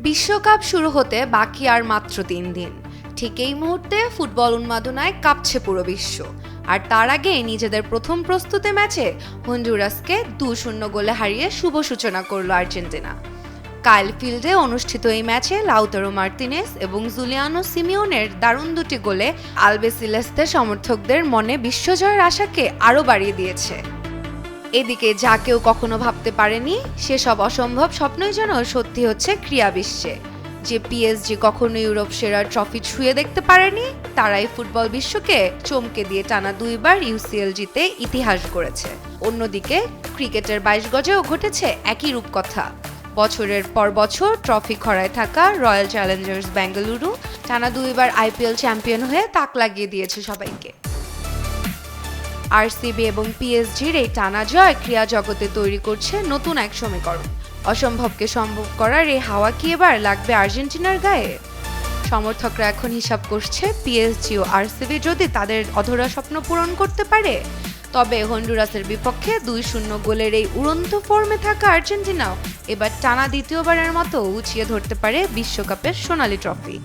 বিশ্বকাপ শুরু হতে বাকি আর মাত্র ৩ দিন। ঠিক এই মুহূর্তে ফুটবল উন্মাদনায় কাঁপছে পুরো বিশ্ব। আর তার আগে নিজেদের প্রথম প্রস্তুতি ম্যাচে হন্ডুরাসকে ২-০ গোলে হারিয়ে শুভ সূচনা করল আর্জেন্টিনা। কাইল ফিল্ডে অনুষ্ঠিত এই ম্যাচে লাউতারো মার্তিনেজ এবং জুলিয়ানো সিমিওনের দারুণ দুটি গোলে আলবিসেলেস্তে সমর্থকদের মনে বিশ্বজয়ের আশাকে আরও বাড়িয়ে দিয়েছে। এদিকে যা কেউ কখনো ভাবতে পারেনি সেসব অসম্ভব স্বপ্নই যেন সত্যি হচ্ছে ক্রীড়া বিশ্বে। যে পিএসজি কখনো ইউরোপ সেরা ট্রফি ছুঁয়ে দেখতে পারেনি, তারাই ফুটবল বিশ্বকে চমকে দিয়ে টানা ২বার ইউসিএল জিতে ইতিহাস গড়েছে। অন্যদিকে ক্রিকেটের ২২ গজেও ঘটেছে একই রূপকথা। বছরের পর বছর ট্রফি খরায় থাকা রয়্যাল চ্যালেঞ্জার্স বেঙ্গালুরু টানা ২বার আইপিএল চ্যাম্পিয়ন হয়ে তাক লাগিয়ে দিয়েছে সবাইকে। আরসিবি এবং পিএসজির এই টানা জয় ক্রীড়া জগতে তৈরি করছে নতুন এক সমীকরণ। অসম্ভবকে সম্ভব করার এই হাওয়া কি এবার লাগবে আর্জেন্টিনার গায়ে? সমর্থকরা এখন হিসাব করছে, পিএসজি ও আরসিবি যদি তাদের অধরা স্বপ্ন পূরণ করতে পারে, তবে হন্ডুরাসের বিপক্ষে ২-০ গোলের এই উড়ন্ত ফর্মে থাকা আর্জেন্টিনাও এবার টানা দ্বিতীয়বারের মতো উঁচিয়ে ধরতে পারে বিশ্বকাপের সোনালি ট্রফি।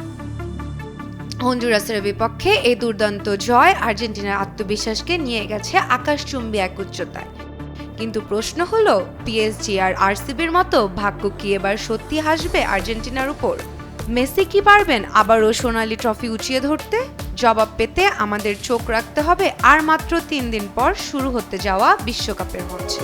হন্ডুরাসের বিপক্ষে এই দুর্দান্ত জয় আর্জেন্টিনার আত্মবিশ্বাসকে নিয়ে গেছে আকাশচুম্বী এক উচ্চতায়। কিন্তু প্রশ্ন হলো, পিএসজি আর আরসিবির মতো ভাগ্য কি এবার সত্যি হাসবে আর্জেন্টিনার উপর? মেসি কি পারবেন আবারও সোনালি ট্রফি উঁচিয়ে ধরতে? জবাব পেতে আমাদের চোখ রাখতে হবে আর মাত্র ৩ দিন পর শুরু হতে যাওয়া বিশ্বকাপের মঞ্চে।